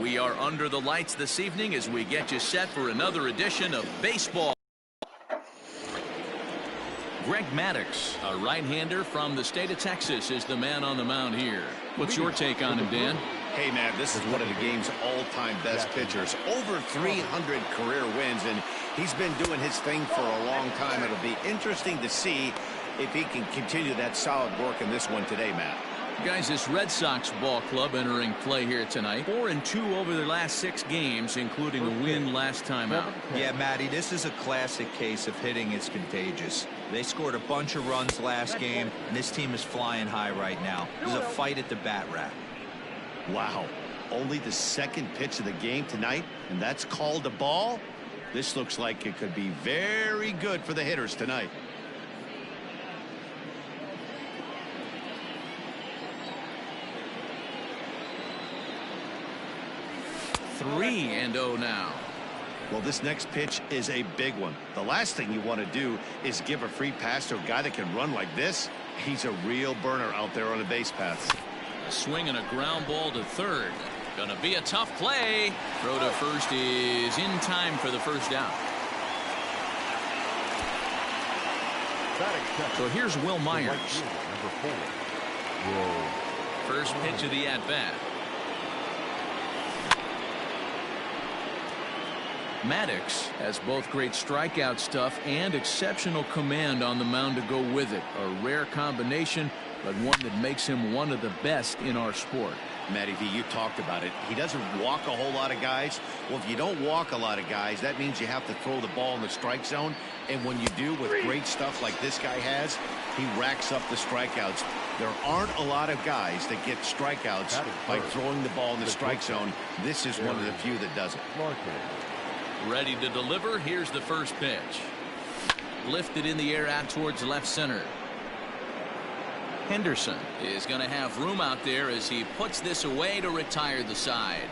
We are under the lights this evening as we get you set for another edition of baseball. Greg Maddux, a right-hander from the state of Texas, is the man on the mound here. What's your take on him, Dan? Hey, man, this is one of the game's all-time best pitchers. Over 300 career wins, and he's been doing his thing for a long time. It'll be interesting to see if he can continue that solid work in this one today, Matt. Guys, this Red Sox ball club entering play here tonight. 4-2 over their last 6 games, including a win last time out. Yeah, Matty, this is a classic case of hitting is contagious. They scored a bunch of runs last game, and this team is flying high right now. There's a fight at the bat rack. Wow, only the second pitch of the game tonight, and that's called a ball? This looks like it could be very good for the hitters tonight. 3-0 now. Well, this next pitch is a big one. The last thing you want to do is give a free pass to a guy that can run like this. He's a real burner out there on the base paths. A swing and a ground ball to third. Gonna be a tough play. Throw to first is in time for the first out. So here's Will Myers. First pitch of the at-bat. Maddux has both great strikeout stuff and exceptional command on the mound to go with it. A rare combination, but one that makes him one of the best in our sport. Matty V, you talked about it. He doesn't walk a whole lot of guys. Well, if you don't walk a lot of guys, that means you have to throw the ball in the strike zone. And when you do, with great stuff like this guy has, he racks up the strikeouts. There aren't a lot of guys that get strikeouts by throwing the ball in the strike zone. This is one of the few that does it. Ready to deliver. Here's the first pitch. Lifted in the air out towards left center. Henderson is going to have room out there as he puts this away to retire the side.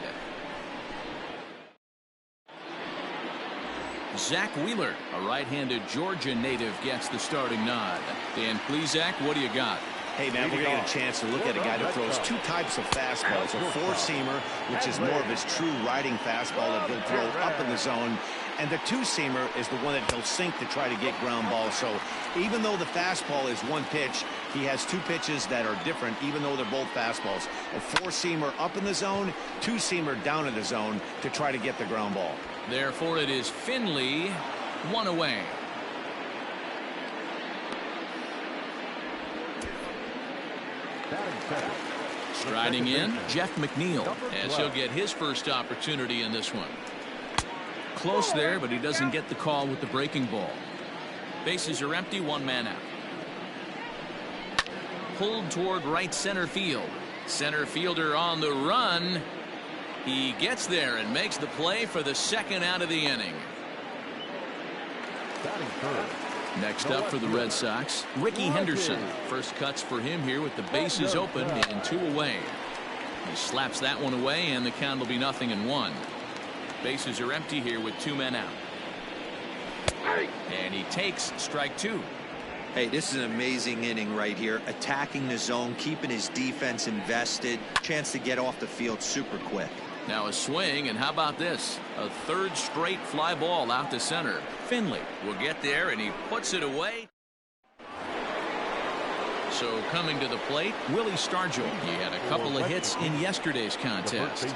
Zach Wheeler, a right-handed Georgia native, gets the starting nod. Dan, please, Zach, what do you got? Hey, man, we're going to get a chance to look at a guy that throws 2 types of fastballs. A 4-seamer, which is more of his true riding fastball that he'll throw up in the zone. And the 2-seamer is the one that he'll sink to try to get ground balls. So even though the fastball is one pitch, he has 2 pitches that are different, even though they're both fastballs. A 4-seamer up in the zone, 2-seamer down in the zone to try to get the ground ball. Therefore, it is Finley, 1 away. Striding in, Jeff McNeil, as he'll get his first opportunity in this one. Close there, but he doesn't get the call with the breaking ball. Bases are empty, 1 man out. Pulled toward right center field. Center fielder on the run. He gets there and makes the play for the second out of the inning. Next up for the Red Sox, Ricky Henderson. First cuts for him here with the bases open and 2 away. He slaps that one away, and the count will be 0-1. Bases are empty here with 2 men out. And he takes strike 2. Hey, this is an amazing inning right here. Attacking the zone, keeping his defense invested. Chance to get off the field super quick. Now a swing, and how about this? A 3rd straight fly ball out to center. Finley will get there, and he puts it away. So coming to the plate, Willie Stargell. He had a couple of hits in yesterday's contest.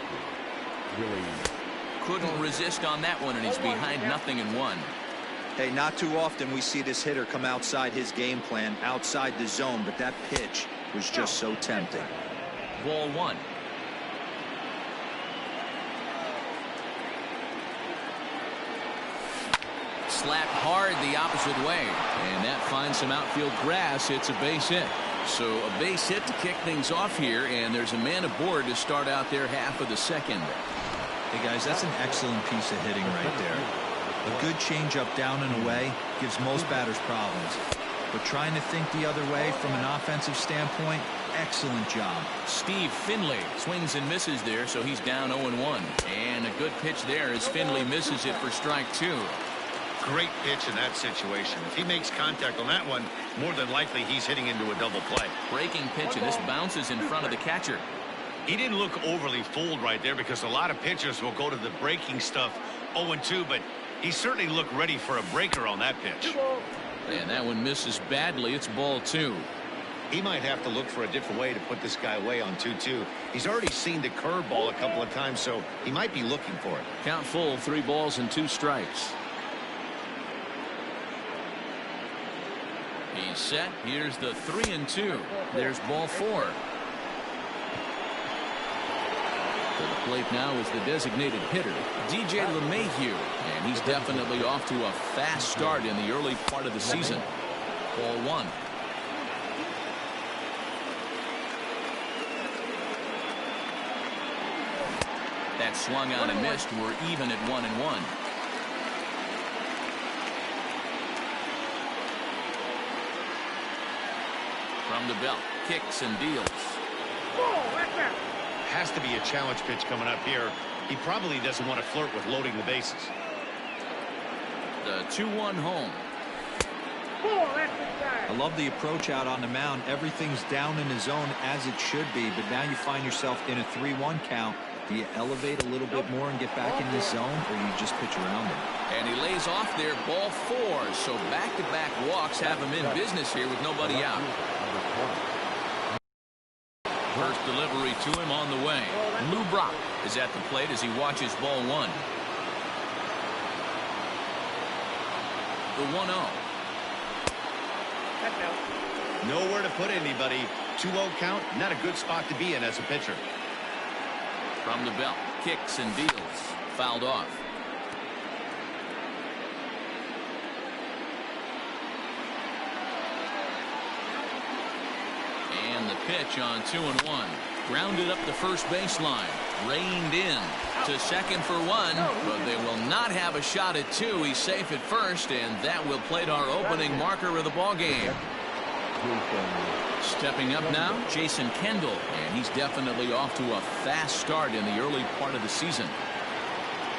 Couldn't resist on that one, and he's behind 0-1. Hey, not too often we see this hitter come outside his game plan, outside the zone, but that pitch was just so tempting. Ball 1. Slap hard the opposite way, and that finds some outfield grass. It's a base hit. So a base hit to kick things off here, and there's a man aboard to start out their half of the second. Hey guys, that's an excellent piece of hitting right there. A good changeup down and away gives most batters problems, but trying to think the other way from an offensive standpoint, excellent job. Steve Finley swings and misses there, so he's down 0-1. And a good pitch there as Finley misses it for strike 2. Great pitch in that situation. If he makes contact on that one, more than likely he's hitting into a double play. Breaking pitch, and this bounces in front of the catcher. He didn't look overly fooled right there because a lot of pitchers will go to the breaking stuff 0-2, but he certainly looked ready for a breaker on that pitch. And that one misses badly. It's ball 2. He might have to look for a different way to put this guy away on 2-2. He's already seen the curveball a couple of times, so he might be looking for it. Count full, 3 balls and 2 strikes. He's set. Here's the 3-2. There's ball 4. To the plate now is the designated hitter, DJ LeMahieu, and he's definitely off to a fast start in the early part of the season. Ball 1. That swung on and missed. We're even at 1-1. From the belt, kicks and deals. Has to be a challenge pitch coming up here. He probably doesn't want to flirt with loading the bases. The 2-1 home. I love the approach out on the mound. Everything's down in the zone as it should be, but now you find yourself in a 3-1 count. Do you elevate a little bit more and get back in this zone, or you just pitch around him? And he lays off there, ball 4. So back-to-back walks have him in business here with nobody out. First delivery to him on the way. Lou Brock is at the plate as he watches ball 1. The 1-0. Nowhere to put anybody. 2-0 count, not a good spot to be in as a pitcher. From the belt, kicks and deals. Fouled off. And the pitch on 2-1. Grounded up the first baseline. Reined in to second for 1, but they will not have a shot at 2. He's safe at first, and that will plate our opening marker of the ball game. Stepping up now, Jason Kendall, and he's definitely off to a fast start in the early part of the season.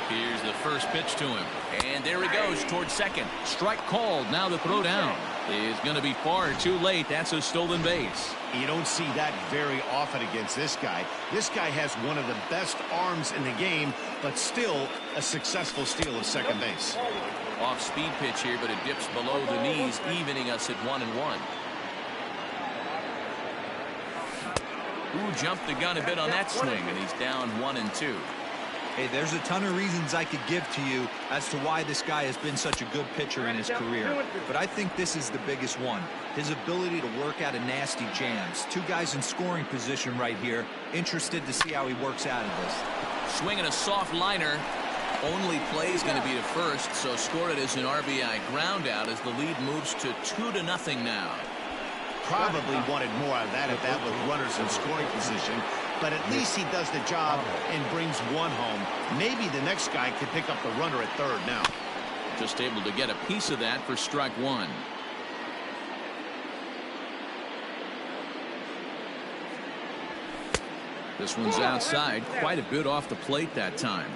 Here's the first pitch to him, and there he goes towards second. Strike called. Now the throw down is going to be far too late. That's a stolen base. You don't see that very often against this guy. This guy has one of the best arms in the game, but still a successful steal of second base. Off-speed pitch here, but it dips below the knees, evening us at 1-1. Ooh, jumped the gun a bit on that swing, and he's down 1-2. Hey, there's a ton of reasons I could give to you as to why this guy has been such a good pitcher in his career. But I think this is the biggest one. His ability to work out of nasty jams. 2 guys in scoring position right here. Interested to see how he works out of this. Swinging a soft liner. Only play is going to be to first, so score it as an RBI ground out as the lead moves to 2-0 now. Probably wanted more of that at bat with runners in scoring position, but at least he does the job and brings 1 home. Maybe the next guy could pick up the runner at third now. Just able to get a piece of that for strike 1. This one's outside, quite a bit off the plate that time.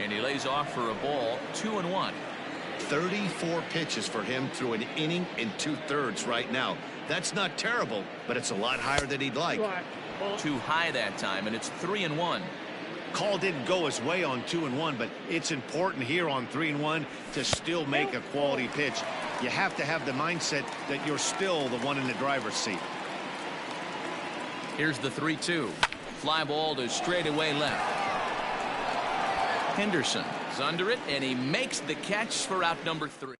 And he lays off for a ball. 2-1. 34 pitches for him through an inning and 2/3 right now. That's not terrible, but it's a lot higher than he'd like. Too high that time, and it's 3-1. Call didn't go his way on 2-1, but it's important here on 3-1 to still make a quality pitch. You have to have the mindset that you're still the one in the driver's seat. Here's the 3-2. Fly ball to straightaway left. Henderson is under it, and he makes the catch for out number 3.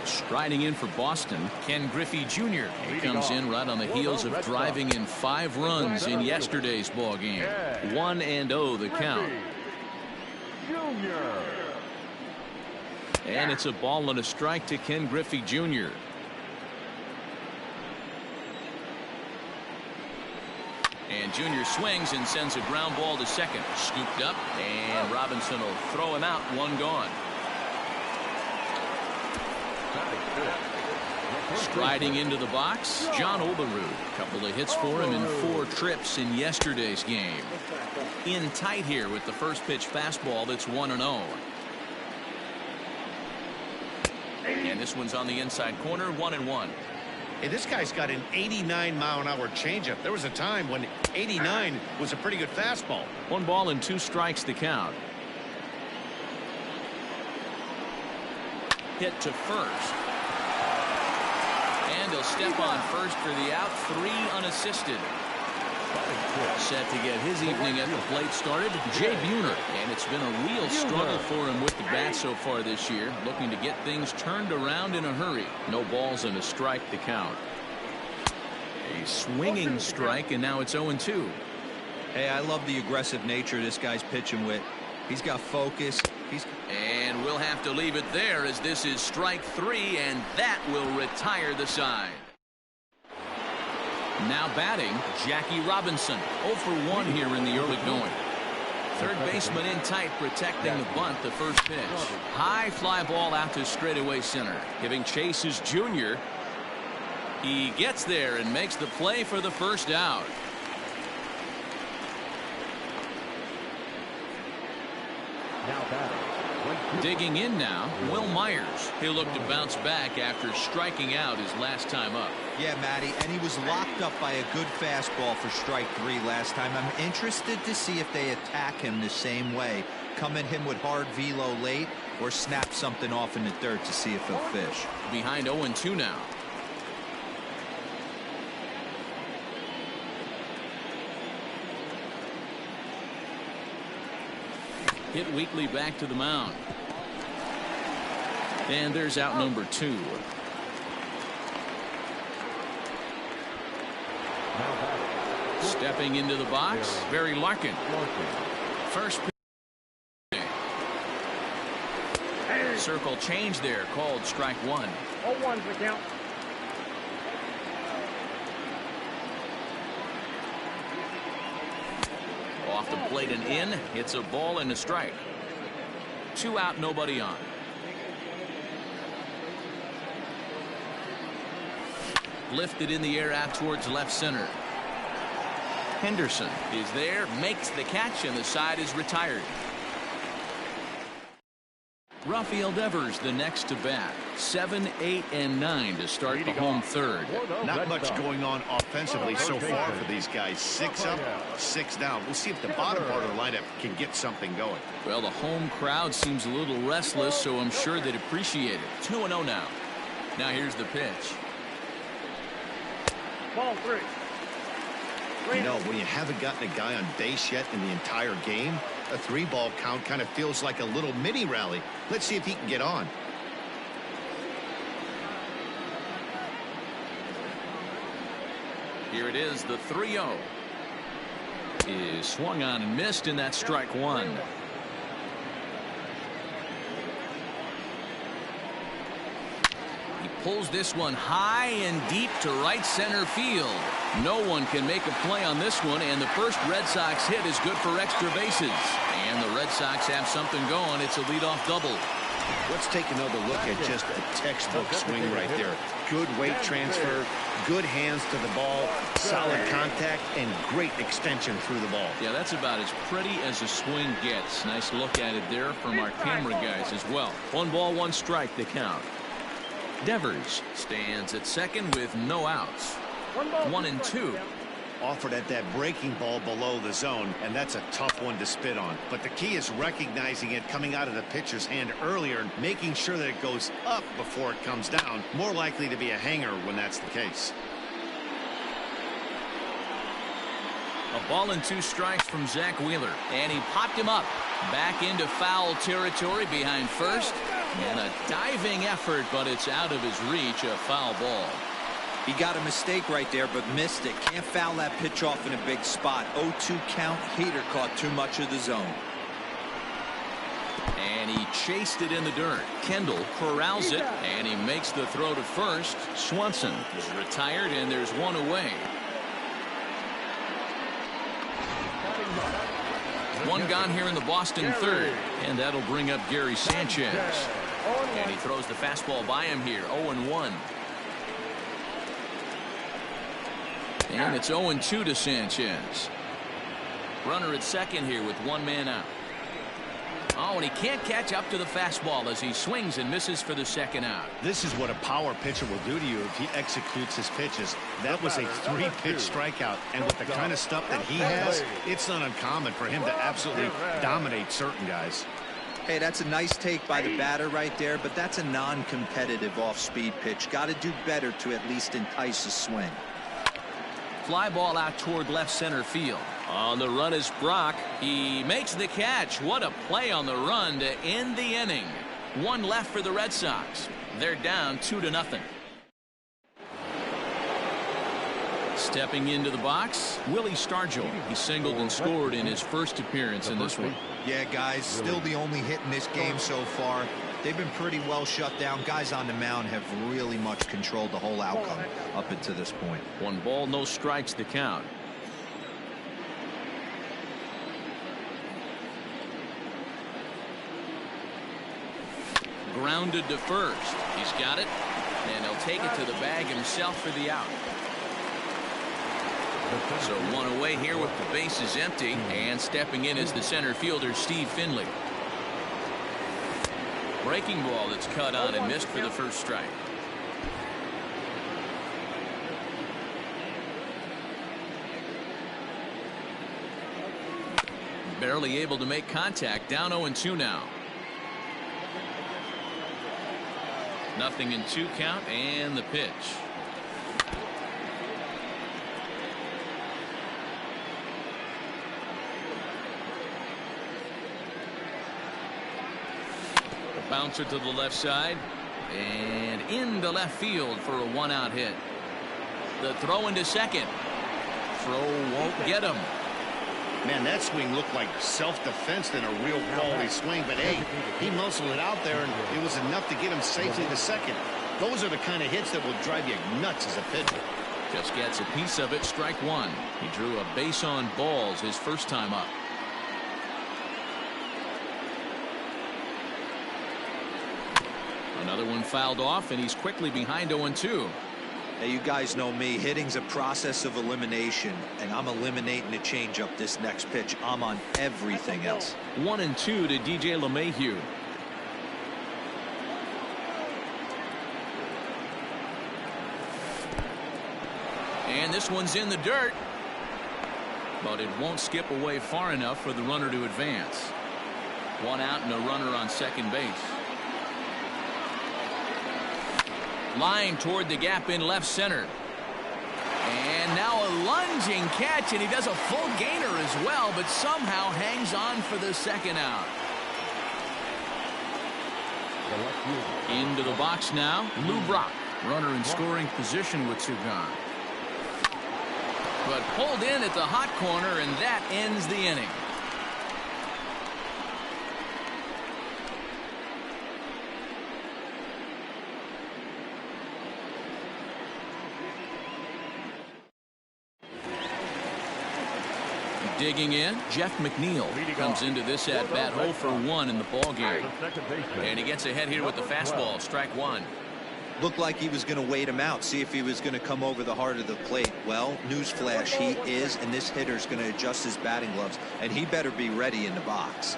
Striding in for Boston, Ken Griffey Jr. He comes in right on the heels of driving in 5 runs in yesterday's ball game. 1-0 the count. And it's a ball and a strike to Ken Griffey Jr. And Junior swings and sends a ground ball to second. Scooped up, and Robinson will throw him out. 1 gone. Striding into the box, John Olerud. Couple of hits for him in 4 trips in yesterday's game. In tight here with the first pitch fastball that's 1-0. And this one's on the inside corner, 1-1. Hey, this guy's got an 89-mile-an-hour changeup. There was a time when 89 was a pretty good fastball. 1 ball and 2 strikes to count. Hit to first. And he'll step on first for the out. 3 unassisted. Set to get his evening at the plate started, Jay Buhner. And it's been a real struggle for him with the bat so far this year, looking to get things turned around in a hurry. No balls and a strike to count. A swinging strike, and now it's 0-2. Hey, I love the aggressive nature this guy's pitching with. He's got focus. And we'll have to leave it there, as this is strike 3, and that will retire the side. Now batting, Jackie Robinson. 0 for 1 here in the early going. Third baseman in tight, protecting the bunt. The first pitch. High fly ball out to straightaway center. Giving chase is Junior. He gets there and makes the play for the first out. Now batting. Digging in now, Will Myers. He'll look to bounce back after striking out his last time up. Yeah, Matty, and he was locked up by a good fastball for strike 3 last time. I'm interested to see if they attack him the same way. Come at him with hard velo late or snap something off in the dirt to see if he'll fish. Behind 0-2 now. Hit weakly back to the mound. And there's out number 2. Stepping into the box, Barry Larkin. First pitch. Circle change there, called strike 1. 0-1 for count. Off the plate and in. It's a ball and a strike. 2 out, nobody on. Lifted in the air out towards left center. Henderson is there, makes the catch, and the side is retired. Rafael Devers the next to bat. 7, 8, and 9 to start the home third. Not much going on offensively so far for these guys. 6 up, 6 down. We'll see if the bottom part of the lineup can get something going. Well, the home crowd seems a little restless, so I'm sure they'd appreciate it. 2-0 now. Now here's the pitch. Ball 3. You know, when you haven't gotten a guy on base yet in the entire game, a 3-ball count kind of feels like a little mini rally. Let's see if he can get on. Here it is, the 3-0. Is swung on and missed, and that's strike 1. He pulls this one high and deep to right center field. No one can make a play on this one, and the first Red Sox hit is good for extra bases. And the Red Sox have something going. It's a leadoff double. Let's take another look at just a textbook swing right there. Good weight transfer, good hands to the ball, solid contact, and great extension through the ball. Yeah, that's about as pretty as a swing gets. Nice look at it there from our camera guys as well. 1 ball, 1 strike to count. Devers stands at second with no outs. 1-2. Offered at that breaking ball below the zone, and that's a tough one to spit on. But the key is recognizing it coming out of the pitcher's hand earlier and making sure that it goes up before it comes down. More likely to be a hanger when that's the case. A ball and 2 strikes from Zach Wheeler, and he popped him up back into foul territory behind first, and a diving effort, but it's out of his reach. A foul ball. He got a mistake right there, but missed it. Can't foul that pitch off in a big spot. 0-2 count. Heater caught too much of the zone. And he chased it in the dirt. Kendall corrals it, and he makes the throw to first. Swanson is retired, and there's 1 away. 1 gone here in the Boston third, and that'll bring up Gary Sanchez. And he throws the fastball by him here. 0-1. And it's 0-2 to Sanchez. Runner at second here with 1 man out. Oh, and he can't catch up to the fastball as he swings and misses for the second out. This is what a power pitcher will do to you if he executes his pitches. That was a 3-pitch strikeout, and with the kind of stuff that he has, it's not uncommon for him to absolutely dominate certain guys. Hey, that's a nice take by the batter right there, but that's a non-competitive off-speed pitch. Got to do better to at least entice a swing. Fly ball out toward left center field. On the run is Brock. He makes the catch. What a play on the run to end the inning. One left for the Red Sox. They're down 2-0. Stepping into the box, Willie Stargell. He singled and scored in his first appearance in this one. Yeah, guys, still the only hit in this game so far. They've been pretty well shut down. Guys on the mound have really much controlled the whole outcome up until this point. 1 ball, no strikes to count. Grounded to first. He's got it, and he'll take it to the bag himself for the out. So 1 away here with the bases empty, and stepping in is the center fielder Steve Finley. Breaking ball that's cut on and missed for the first strike. Barely able to make contact. Down 0-2 now. 0-2 count, and the pitch. A bouncer to the left side and into left field for a 1-out hit. The throw into second. Throw won't get him. Man, that swing looked like self-defense than a real quality swing, but hey, he muscled it out there, and it was enough to get him safely to second. Those are the kind of hits that will drive you nuts as a pitcher. Just gets a piece of it. Strike 1. He drew a base on balls his first time up. Another one fouled off, and he's quickly behind 0-2. Hey, you guys know me. Hitting's a process of elimination, and I'm eliminating the changeup this next pitch. I'm on everything else. 1-2 to DJ LeMahieu. And this one's in the dirt, but it won't skip away far enough for the runner to advance. 1 out and a runner on second base. Line toward the gap in left center. And now a lunging catch, and he does a full gainer as well, but somehow hangs on for the second out. Into the box now, Lou Brock. Runner in scoring position with 2 gone. But pulled in at the hot corner, and that ends the inning. Digging in, Jeff McNeil comes into this at bat 0 for 1 in the ball game. And he gets ahead here with the fastball. Strike 1. Looked like he was going to wait him out, see if he was going to come over the heart of the plate. Well, newsflash, he is, and this hitter's going to adjust his batting gloves, and he better be ready in the box.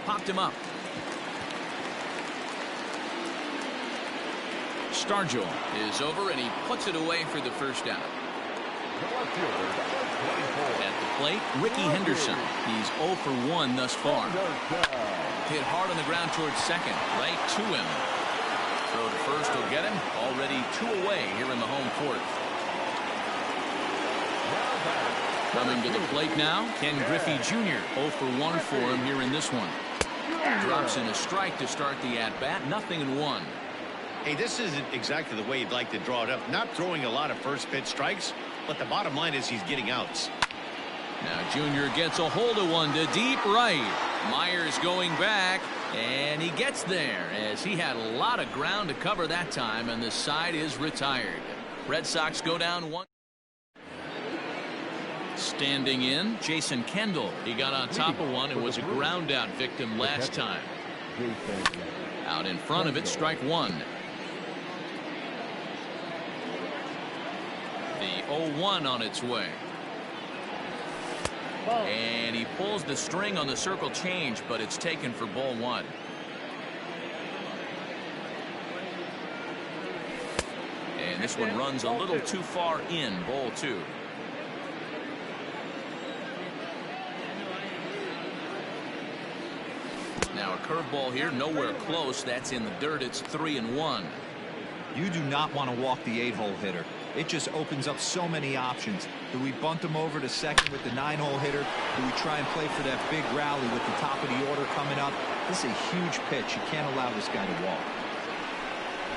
Popped him up. Stargell is over, and he puts it away for the first out. At the plate, Ricky Henderson. He's 0 for 1 thus far. Hit hard on the ground towards second, right to him. Throw to first will get him. Already 2 away here in the home fourth. Coming to the plate now, Ken Griffey Jr. 0 for 1 for him here in this one. Drops in a strike to start the at-bat. 0-1. Hey, this isn't exactly the way you'd like to draw it up. Not throwing a lot of first pitch strikes, but the bottom line is he's getting outs. Now Junior gets a hold of one to deep right. Myers going back, and he gets there as he had a lot of ground to cover that time, and the side is retired. Red Sox go down 1. Standing in, Jason Kendall. He got on top of one and was a ground out victim last time. Out in front of it, strike 1. The 0-1 on its way. And he pulls the string on the circle change, but it's taken for ball one. And this one runs a little too far in, ball two. Now a curveball here, nowhere close. That's in the dirt. It's 3-1. You do not want to walk the 8-hole hitter. It just opens up so many options. Do we bunt him over to second with the 9-hole hitter? Do we try and play for that big rally with the top of the order coming up? This is a huge pitch. You can't allow this guy to walk.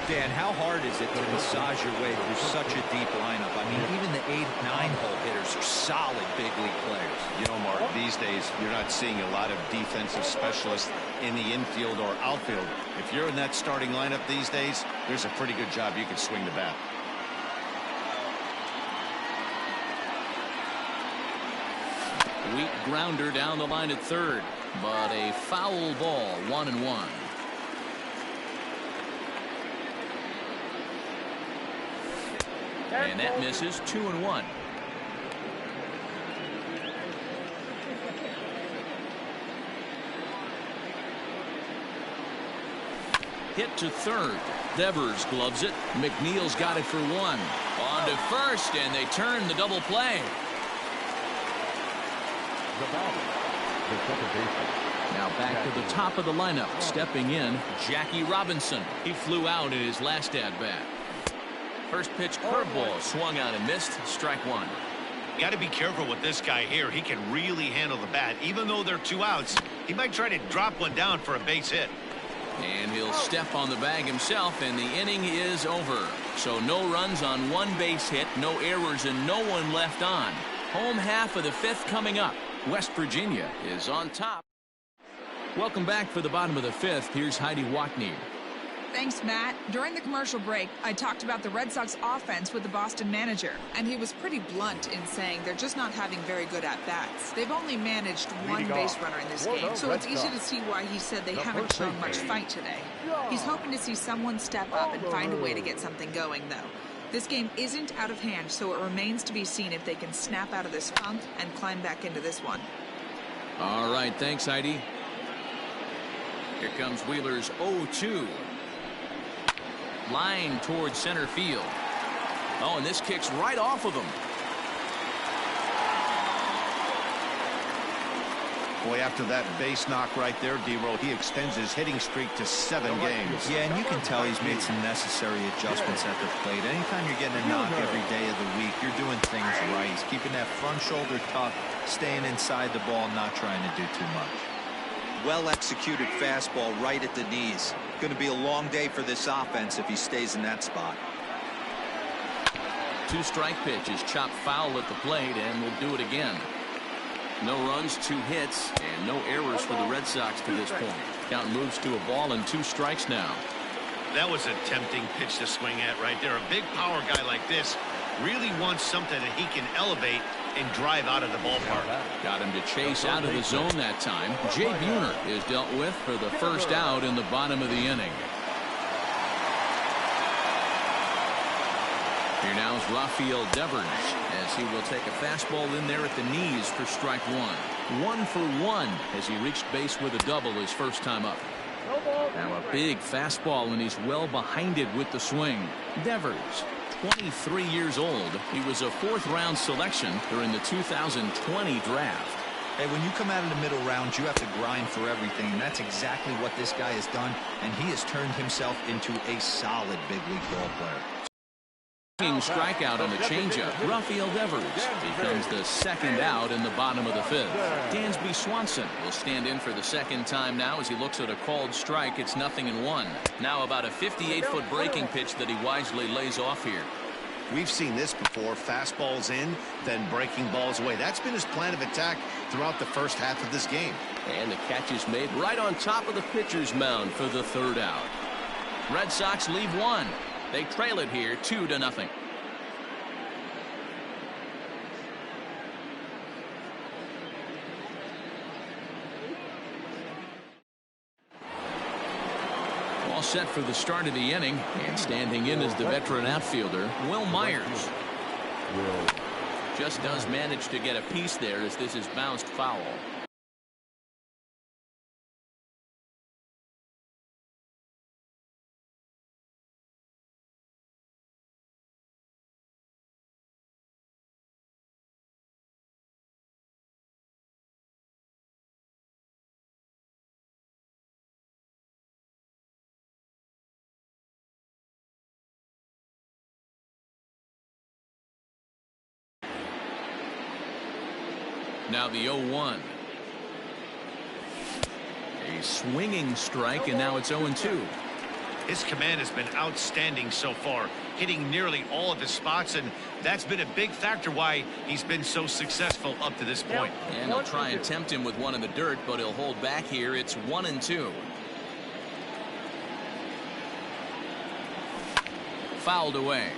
Dan, how hard is it to massage your way through such a deep lineup? I mean, even the 8, 9-hole hitters are solid big league players. You know, Mark, these days you're not seeing a lot of defensive specialists in the infield or outfield. If you're in that starting lineup these days, there's a pretty good job you can swing the bat. Weak grounder down the line at third, but a foul ball, 1-1. And that misses, 2-1. Hit to third. Devers gloves it. McNeil's got it for one. On to first, and they turn the double play. Now back to the top of the lineup. Stepping in, Jackie Robinson. He flew out in his last at-bat. First pitch curveball swung out and missed. Strike one. Got to be careful with this guy here. He can really handle the bat. Even though there are 2 outs, he might try to drop one down for a base hit. And he'll step on the bag himself, and the inning is over. So no runs on 1 base hit, no errors, and no one left on. Home half of the 5th coming up. West Virginia is on top. Welcome back for the bottom of the 5th. Here's Heidi Watney. Thanks, Matt. During the commercial break, I talked about the Red Sox offense with the Boston manager, and he was pretty blunt in saying they're just not having very good at-bats. They've only managed 1 base runner in this game, so it's easy to see why he said they haven't shown much fight today. He's hoping to see someone step up and find a way to get something going, though. This game isn't out of hand, so it remains to be seen if they can snap out of this funk and climb back into this one. All right, thanks, Heidi. Here comes Wheeler's 0-2. Line towards center field. Oh, and this kicks right off of him. Boy, after that base knock right there, D-Roll, he extends his hitting streak to 7 games. Yeah, and you can tell he's made some necessary adjustments at the plate. Anytime you're getting a knock every day of the week, you're doing things right. He's keeping that front shoulder tucked, staying inside the ball, not trying to do too much. Well-executed fastball right at the knees. Going to be a long day for this offense if he stays in that spot. 2-strike pitch is chopped foul at the plate, and we'll do it again. No runs, 2 hits, and no errors for the Red Sox to this point. Count moves to a ball and 2 strikes now. That was a tempting pitch to swing at right there. A big power guy like this really wants something that he can elevate and drive out of the ballpark. Got him to chase out of the zone that time. Jay Buhner is dealt with for the first out in the bottom of the inning. Here now is Rafael Devers as he will take a fastball in there at the knees for strike one. 1 for 1 as he reached base with a double his first time up. Now a big fastball, and he's well behind it with the swing. Devers, 23 years old. He was a 4th-round selection during the 2020 draft. Hey, when you come out of the middle rounds, you have to grind for everything, and that's exactly what this guy has done, and he has turned himself into a solid big league ball player. Strikeout on the changeup. Rafael Devers becomes the 2nd out in the bottom of the 5th. Dansby Swanson will stand in for the 2nd time now as he looks at a called strike. It's 0-1. Now about a 58-foot breaking pitch that he wisely lays off here. We've seen this before. Fastballs in, then breaking balls away. That's been his plan of attack throughout the first half of this game. And the catch is made right on top of the pitcher's mound for the 3rd out. Red Sox leave 1. They trail it here 2-0. All set for the start of the inning, and standing in is the veteran outfielder, Will Myers. Just does manage to get a piece there as this is bounced foul. Now the 0-1. A swinging strike, and now it's 0-2. His command has been outstanding so far, hitting nearly all of his spots, and that's been a big factor why he's been so successful up to this point. And they'll try and tempt him with one in the dirt, but he'll hold back here. It's 1-2. Fouled away.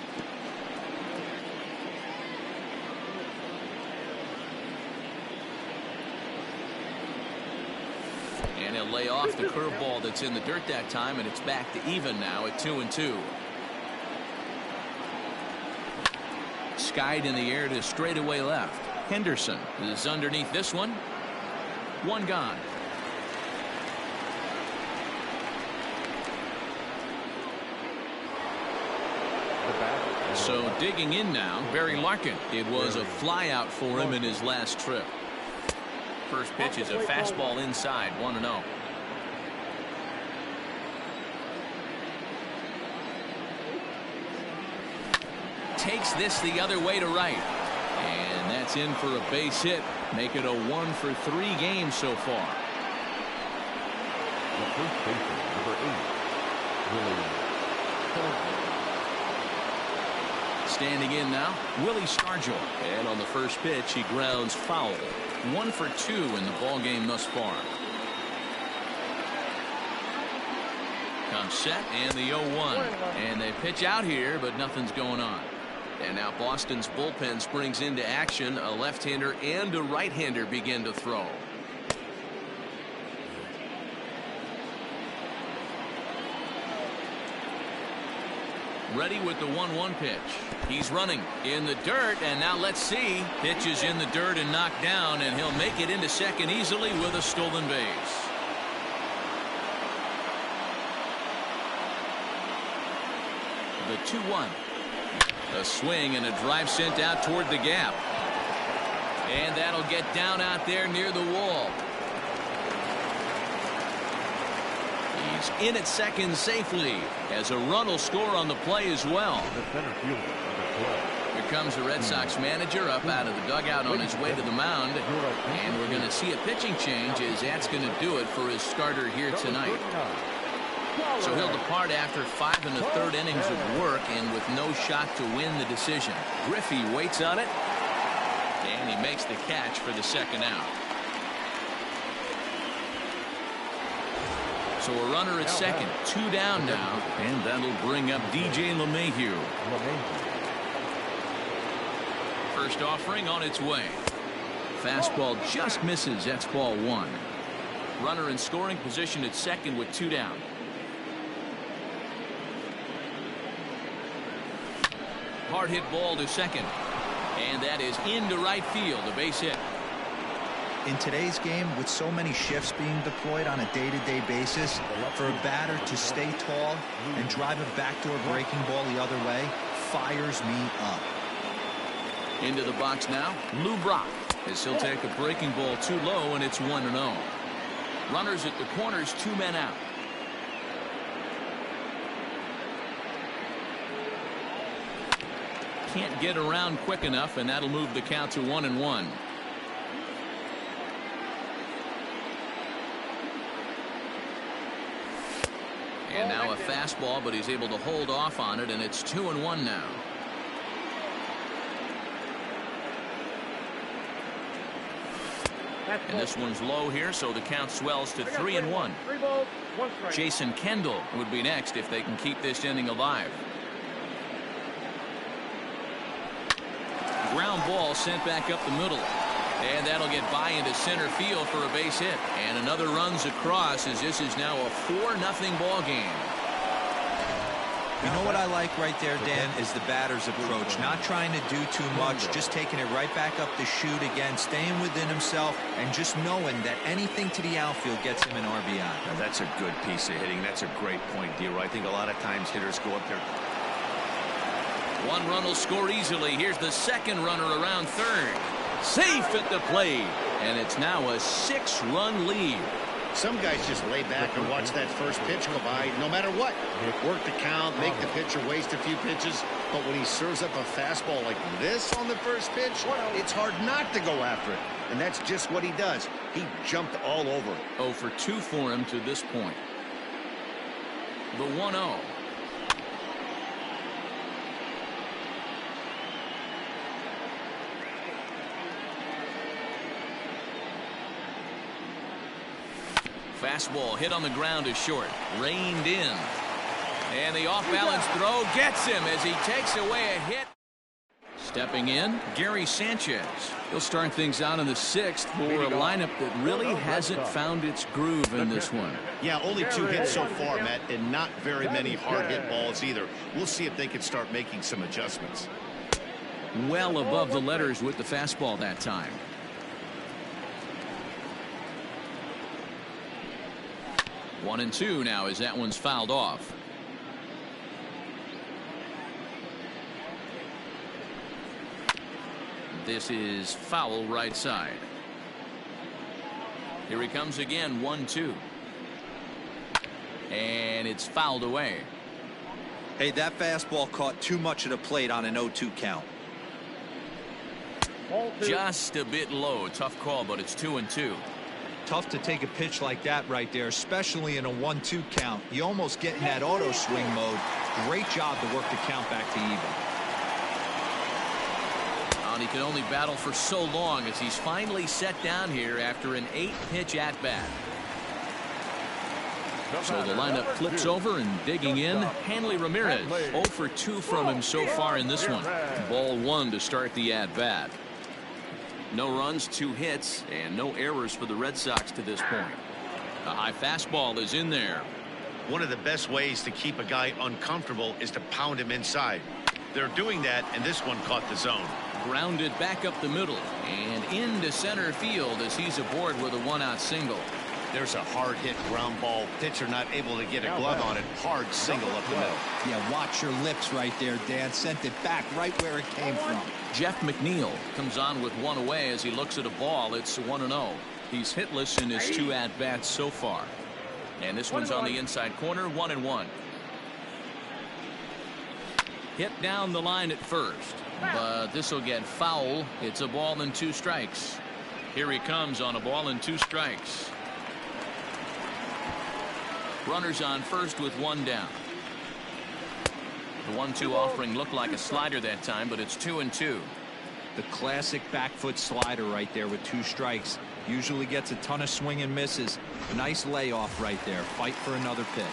And he'll lay off the curveball that's in the dirt that time, and it's back to even now at 2-2. Skied in the air to straightaway left. Henderson is underneath this one. One gone. So digging in now, Barry Larkin. It was a flyout for him in his last trip. First pitch is a fastball inside, 1-0. Takes this the other way to right. And that's in for a base hit. Make it a 1-for-3 game so far. The first baseman, number 8, Willie. Standing in now, Willie Stargell. And on the first pitch, he grounds foul. 1 for 2 in the ball game thus far. Comes set and the 0-1. And they pitch out here, but nothing's going on. And now Boston's bullpen springs into action. A left-hander and a right-hander begin to throw. Ready with the 1-1 pitch. He's running in the dirt, and now let's see. Pitch is in the dirt and knocked down, and he'll make it into second easily with a stolen base. The 2-1. A swing and a drive sent out toward the gap. And that'll get down out there near the wall. He's in at second safely as a run will score on the play as well. Here comes the Red Sox manager up out of the dugout on his way to the mound. And we're going to see a pitching change as that's going to do it for his starter here tonight. So he'll depart after 5 1/3 innings of work and with no shot to win the decision. Griffey waits on it. And he makes the catch for the second out. So a runner at second, 2 down now, and that'll bring up DJ LeMahieu. First offering on its way. Fastball just misses. That's ball 1. Runner in scoring position at second with 2 down. Hard hit ball to second. And that is into right field, a base hit. In today's game, with so many shifts being deployed on a day-to-day basis, for a batter to stay tall and drive a backdoor breaking ball the other way fires me up. Into the box now, Lou Brock, as he'll take a breaking ball too low, and it's 1-0. Runners at the corners, 2 men out. Can't get around quick enough, and that'll move the count to 1-1. And now a fastball, but he's able to hold off on it, and it's 2-1 now. And this one's low here, so the count swells to 3-1. Jason Kendall would be next if they can keep this inning alive. Ground ball sent back up the middle. And that'll get by into center field for a base hit. And another runs across as this is now a 4-0 ball game. You know what I like right there, Dan, is the batter's approach. Not trying to do too much, just taking it right back up the chute again, staying within himself, and just knowing that anything to the outfield gets him an RBI. Now, that's a good piece of hitting. That's a great point, Dero. I think a lot of times hitters go up there. One run will score easily. Here's the second runner around third. Safe at the plate. And it's now a 6-run lead. Some guys just lay back and watch that first pitch go by no matter what. Work the count, make the pitcher waste a few pitches. But when he serves up a fastball like this on the first pitch, it's hard not to go after it. And that's just what he does. He jumped all over it. 0 for 2 for him to this point. The 1-0. Fastball hit on the ground is short. Reined in. And the off-balance throw gets him as he takes away a hit. Stepping in, Gary Sanchez. He'll start things out in the 6th for a lineup that really hasn't found its groove in this one. Yeah, only 2 hits so far, Matt, and not very many hard hit balls either. We'll see if they can start making some adjustments. Well above the letters with the fastball that time. One and 2 now as that one's fouled off. This is foul right side. Here he comes again, 1-2. And it's fouled away. Hey, that fastball caught too much of the plate on an 0-2 count. Just a bit low. Tough call, but it's 2-2. Tough to take a pitch like that right there, especially in a 1-2 count. You almost get in that auto swing mode. Great job to work the count back to even. And he can only battle for so long as he's finally set down here after an 8-pitch at-bat. So the lineup flips over and digging in, Hanley Ramirez. 0 for 2 from him so far in this one. Ball 1 to start the at-bat. No runs, 2 hits, and no errors for the Red Sox to this point. A high fastball is in there. One of the best ways to keep a guy uncomfortable is to pound him inside. They're doing that, and this one caught the zone. Grounded back up the middle and into center field as he's aboard with a 1-out single. There's a hard hit ground ball. Pitcher not able to get a glove on it. Hard single up the middle. Yeah, watch your lips right there, Dan. Sent it back right where it came from. Jeff McNeil comes on with 1 away as he looks at a ball. It's 1-0. He's hitless in his 2 at-bats so far. And this one's on the inside corner, 1-1. Hit down the line at first, but this will get foul. It's a ball and 2 strikes. Here he comes on a ball and 2 strikes. Runners on first with 1 down. The 1-2 offering looked like a slider that time, but it's 2-2. The classic back foot slider right there with 2 strikes. Usually gets a ton of swing and misses. A nice layoff right there. Fight for another pitch.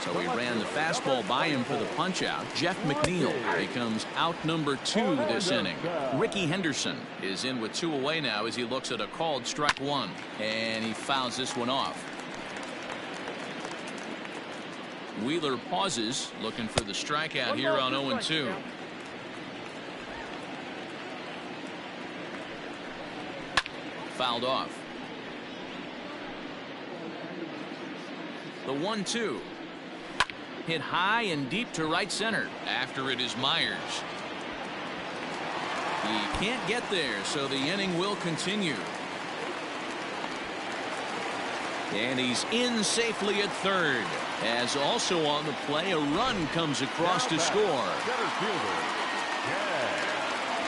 So he ran the fastball by him for the punch out. Jeff McNeil becomes out number 2 this inning. Ricky Henderson is in with 2 away now as he looks at a called strike 1, and he fouls this one off. Wheeler pauses, looking for the strikeout here on 0-2. Fouled off. The 1-2. Hit high and deep to right center. After it is Myers. He can't get there, so the inning will continue. And he's in safely at third. As also on the play, a run comes across to score.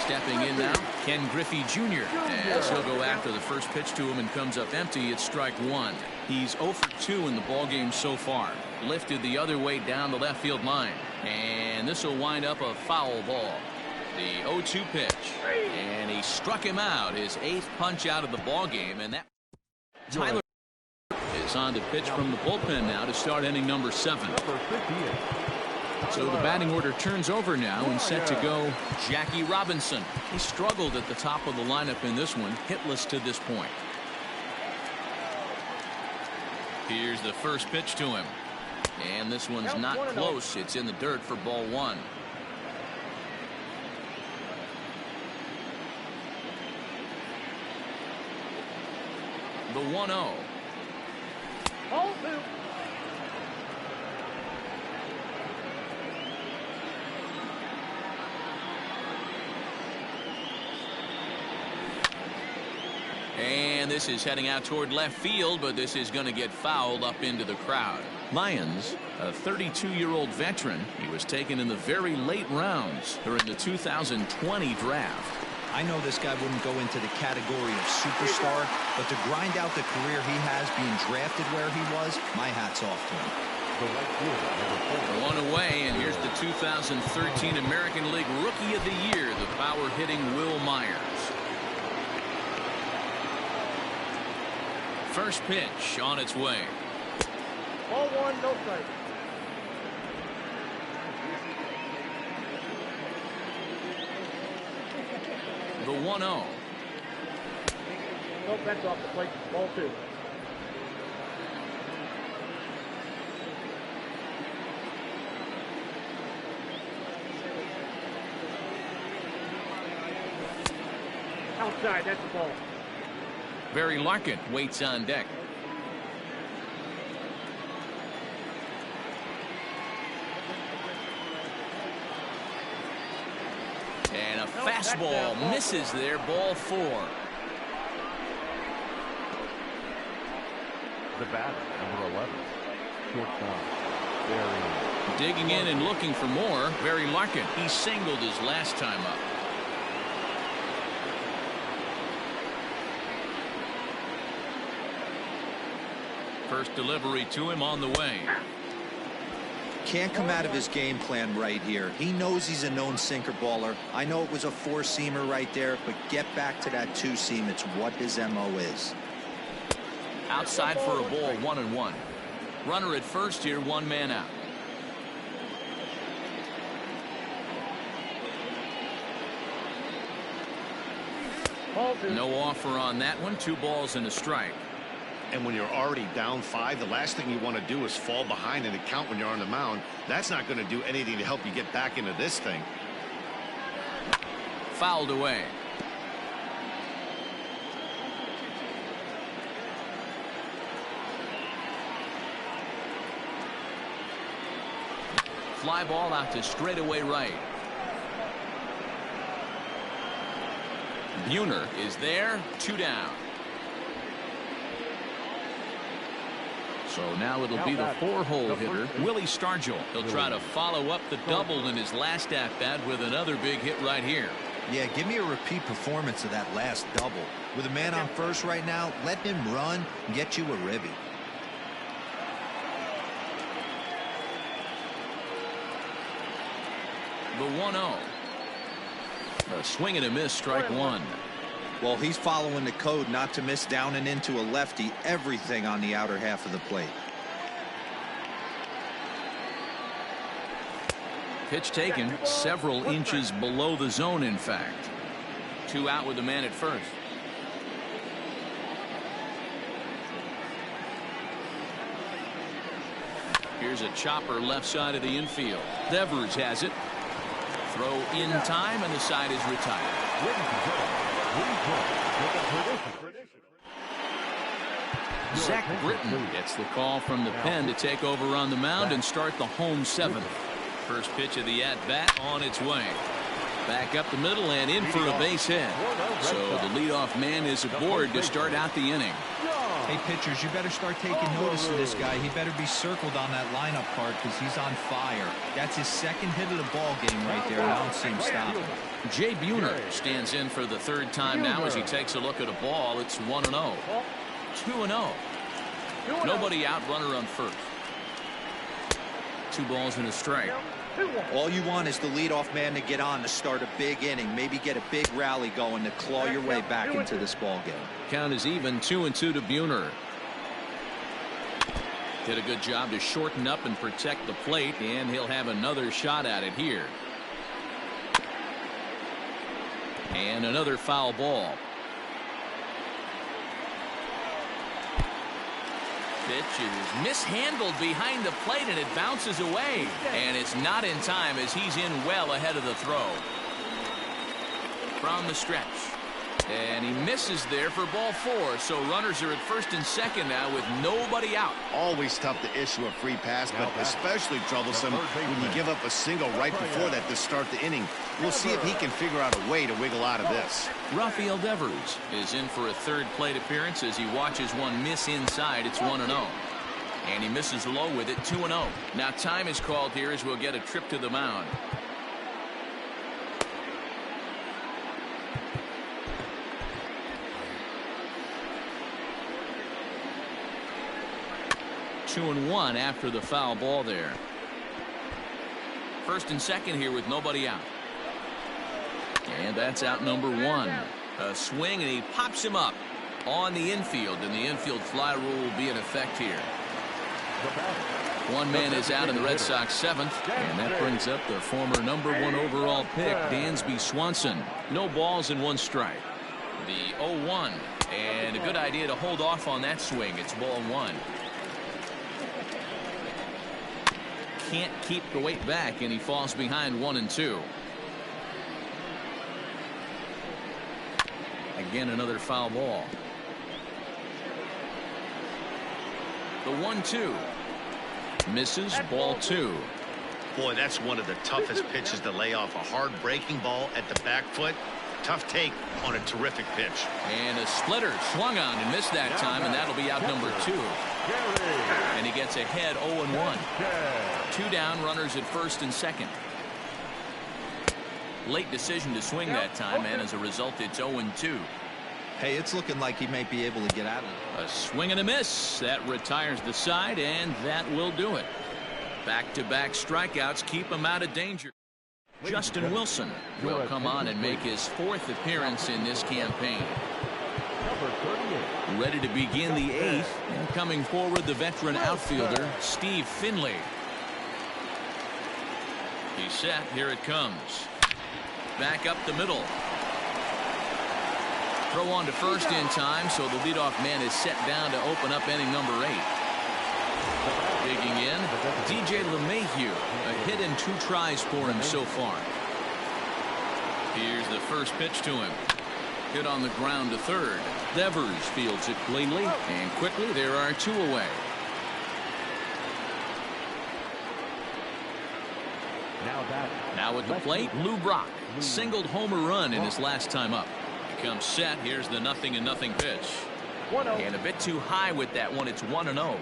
Stepping in now, Ken Griffey Jr. as he'll go after the first pitch to him and comes up empty. It's strike 1. He's 0 for 2 in the ballgame so far. Lifted the other way down the left field line. And this will wind up a foul ball. The 0-2 pitch. And he struck him out. His 8th punch out of the ballgame. And that Tyler is on to pitch from the bullpen now to start inning number 7. So the batting order turns over now and set to go Jackie Robinson. He struggled at the top of the lineup in this one, hitless to this point. Here's the first pitch to him. And this one's not close. It's in the dirt for ball one. The 1-0. Ball two. And this is heading out toward left field, but this is going to get fouled up into the crowd. Lyons, a 32-year-old veteran. He was taken in the very late rounds during the 2020 draft. I know this guy wouldn't go into the category of superstar, but to grind out the career he has being drafted where he was, my hat's off to him. One away, and here's the 2013 American League Rookie of the Year, the power-hitting Will Myers. First pitch on its way. Ball one, no strike. The 1-0. No bets off the plate. Ball two. Outside, that's the ball. Barry Larkin waits on deck. And a fastball misses there. Ball four. The batter, number 11, shortstop, Barry. Digging in and looking for more. Barry Larkin. He singled his last time up. First delivery to him on the way. Can't come out of his game plan right here. He knows he's a known sinker baller. I know it was a four-seamer right there, but get back to that two-seam. It's what his MO is. Outside for a ball, 1-1. Runner at first here, one man out. No offer on that one. 2 balls and a strike. And when you're already down 5, the last thing you want to do is fall behind in the count when you're on the mound. That's not going to do anything to help you get back into this thing. Fouled away. Fly ball out to straightaway right. Buhner is there. 2 down. So now it'll be the 4-hole hitter, Willie Stargell. He'll try to follow up the double in his last at-bat with another big hit right here. Yeah, give me a repeat performance of that last double. With a man on first right now, let him run and get you a ribby. The 1-0. A swing and a miss, strike one. Well, he's following the code not to miss down and into a lefty. Everything on the outer half of the plate. Pitch taken several inches below the zone, in fact. 2 out with the man at first. Here's a chopper left side of the infield. Devers has it. Throw in time, and the side is retired. Zach Britton gets the call from the pen to take over on the mound and start the home 7th. First pitch of the at-bat on its way. Back up the middle and in for a base hit. So the leadoff man is aboard to start out the inning. Hey, pitchers, you better start taking notice of this guy. He better be circled on that lineup card because he's on fire. That's his 2nd hit of the ball game right there, and I don't see him stopping. Jay Buhner stands in for the 3rd time now as he takes a look at a ball. It's 1-0. 2-0. Nobody out, runner on first. 2 balls and a strike. All you want is the leadoff man to get on to start a big inning, maybe get a big rally going to claw your way back into this ball game. Count is even, 2-2 to Buhner. Did a good job to shorten up and protect the plate, and he'll have another shot at it here. And another foul ball. Pitch is mishandled behind the plate, and it bounces away. And it's not in time as he's in well ahead of the throw. From the stretch. And he misses there for ball 4. So runners are at first and second now with nobody out. Always tough to issue a free pass, but especially troublesome when you give up a single right before that to start the inning. We'll see if he can figure out a way to wiggle out of this. Rafael Devers is in for a third plate appearance as he watches one miss inside. It's 1-0. And he misses low with it, 2-0. Now time is called here as we'll get a trip to the mound. Two and one after the foul ball there. First and second here with nobody out. And that's out number 1. A swing, and he pops him up on the infield, and the infield fly rule will be in effect here. One man is out in the Red Sox 7th, and that brings up the former number 1 overall pick, Dansby Swanson. No balls and 1 strike. The 0-1, and a good idea to hold off on that swing. It's ball 1. Can't keep the weight back, and he falls behind 1-2. Again, another foul ball. The 1-2 misses, ball 2. Boy, that's one of the toughest pitches to lay off. A hard breaking ball at the back foot. Tough take on a terrific pitch. And a splitter swung on and missed that time, and that'll be out number 2. And he gets ahead 0-1. 2 down, runners at first and second. Late decision to swing that time, and as a result, it's 0-2. Hey, it's looking like he may be able to get out of it. A swing and a miss. That retires the side, and that will do it. Back-to-back strikeouts keep him out of danger. Justin Wilson will come on and make his 4th appearance in this campaign. Ready to begin the 8th, and coming forward, the veteran outfielder, Steve Finley. He's set. Here it comes. Back up the middle. Throw on to first in time, so the leadoff man is set down to open up inning number 8. Digging in, DJ LeMahieu. A hit and 2 tries for him so far. Here's the first pitch to him. Hit on the ground to third. Devers fields it cleanly, and quickly there are 2 away. Now at the plate, Lou Brock singled home a run in his last time up. He comes set. Here's the 0-0 pitch. And a bit too high with that one. It's 1-0.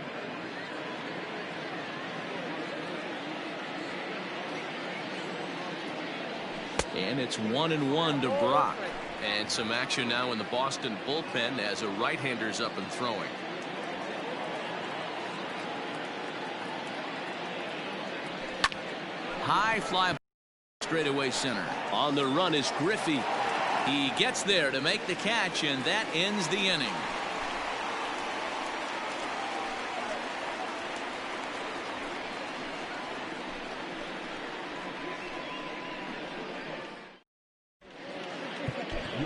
And it's 1-1 to Brock. And some action now in the Boston bullpen as a right-hander's up and throwing. High fly straightaway center. On the run is Griffey. He gets there to make the catch, and that ends the inning.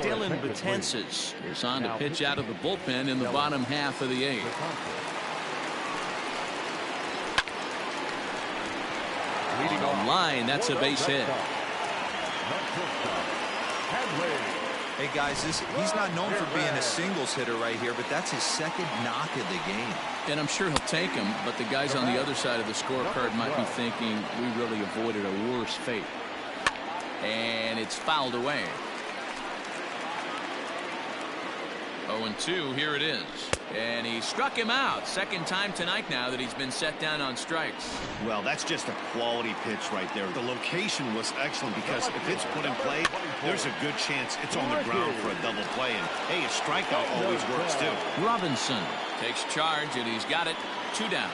Dylan Betances is on to pitch out of the bullpen in the bottom half of the 8th. On line, that's a base hit. Hey guys, he's not known for being a singles hitter right here, but that's his 2nd knock of the game. And I'm sure he'll take him, but the guys on the other side of the scorecard might be thinking we really avoided a worse fate. And it's fouled away. 0-2, here it is. And he struck him out. 2nd time tonight now that he's been set down on strikes. Well, that's just a quality pitch right there. The location was excellent because if it's put in play, there's a good chance it's on the ground for a double play. And, hey, a strikeout always works, too. Robinson takes charge, and he's got it. 2 down.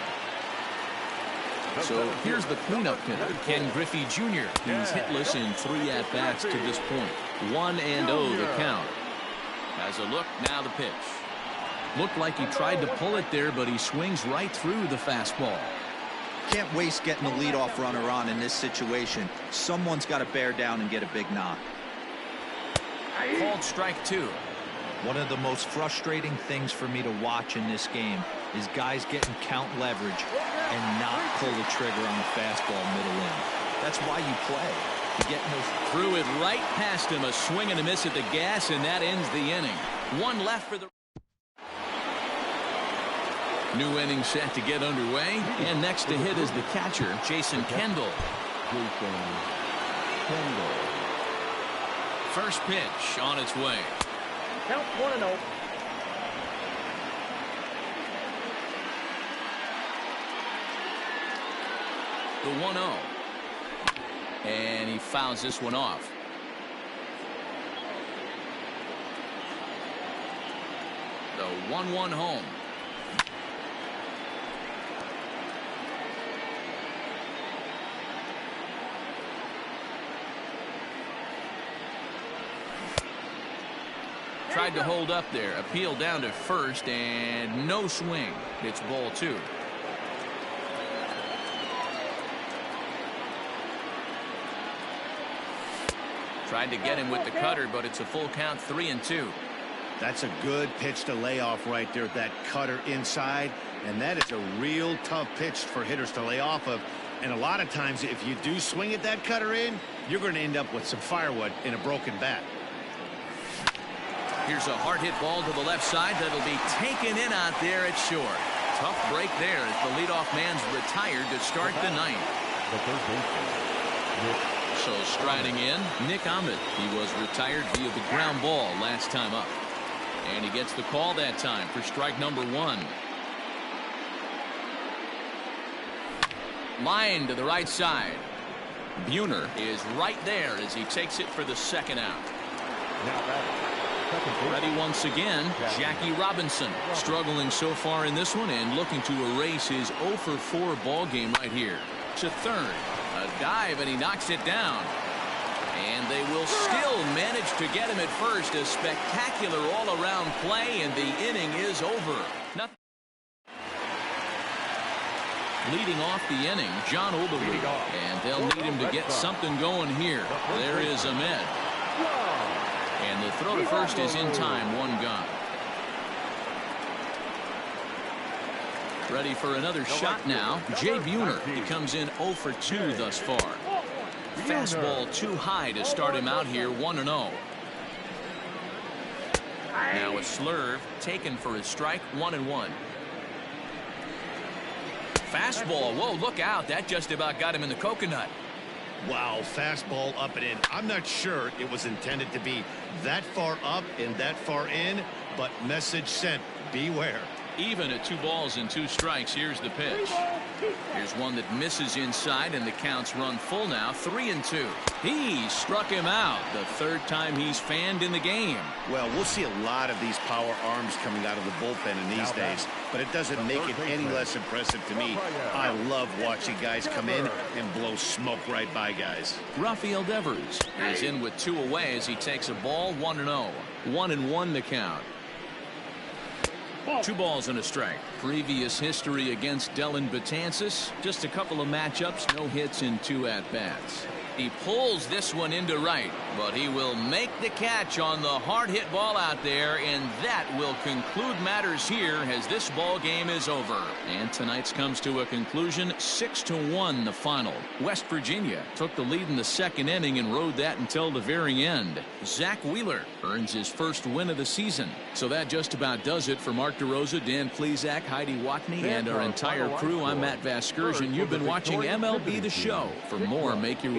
So here's the cleanup hitter, Ken Griffey Jr. He's hitless in 3 at-bats to this point. 1-0 the count. Has a look, now the pitch. Looked like he tried to pull it there, but he swings right through the fastball. Can't waste getting the leadoff runner on in this situation. Someone's got to bear down and get a big knock. Called strike 2. One of the most frustrating things for me to watch in this game is guys getting count leverage and not pull the trigger on the fastball middle in. That's why you play. You get no. Threw it right past him. A swing and a miss at the gas, and that ends the inning. One left for the. New inning set to get underway, and next to hit is the catcher, Jason Kendall. First pitch on its way. Count 1-0. The 1-0. And he fouls this one off. The 1-1 home. Tried to hold up there. Appeal down to first, and no swing. It's ball 2. Tried to get him with the cutter, but it's a full count, 3-2. That's a good pitch to lay off right there, that cutter inside. And that is a real tough pitch for hitters to lay off of. And a lot of times, if you do swing at that cutter in, you're going to end up with some firewood in a broken bat. Here's a hard hit ball to the left side that'll be taken in out there at short. Tough break there as the leadoff man's retired to start the ninth. So striding in, Nick Ahmed. He was retired via the ground ball last time up. And he gets the call that time for strike number 1. Line to the right side. Buhner is right there as he takes it for the second out. Ready once again, Jackie Robinson. Struggling so far in this one and looking to erase his 0 for 4 ball game right here. To third. A dive, and he knocks it down. And they will still manage to get him at first. A spectacular all-around play, and the inning is over. Nothing. Leading off the inning, John Oberud. And they'll need him to get something going here. There is Ahmed. And the throw to first is in time, 1 gone. Ready for another shot now. Jay Buhner. He comes in 0 for 2 thus far. Fastball too high to start him out here, 1-0. Now a slurve taken for his strike, 1-1. Fastball. Whoa, look out. That just about got him in the coconut. Wow, fastball up and in. I'm not sure it was intended to be that far up and that far in, but message sent. Beware. Even at 2 balls and 2 strikes. Here's the pitch. Here's one that misses inside, and the count's run full now, 3-2. He struck him out the 3rd time he's fanned in the game. Well, we'll see a lot of these power arms coming out of the bullpen in these days, but it doesn't make it any less impressive to me. I love watching guys come in and blow smoke right by guys. Rafael Devers is in with 2 away as he takes a ball, 1-0. 1-1 the count. 2 balls and a strike. Previous history against Dellin Betances. Just a couple of matchups, no hits in 2 at-bats. He pulls this one into right, but he will make the catch on the hard hit ball out there, and that will conclude matters here as this ball game is over. And tonight's comes to a conclusion, 6-1 the final. West Virginia took the lead in the 2nd inning and rode that until the very end. Zach Wheeler earns his first win of the season. So that just about does it for Mark DeRosa, Dan Plesac, Heidi Watney, and our entire crew. I'm Matt Vasgersian. You've been watching MLB The Show. For more, make your way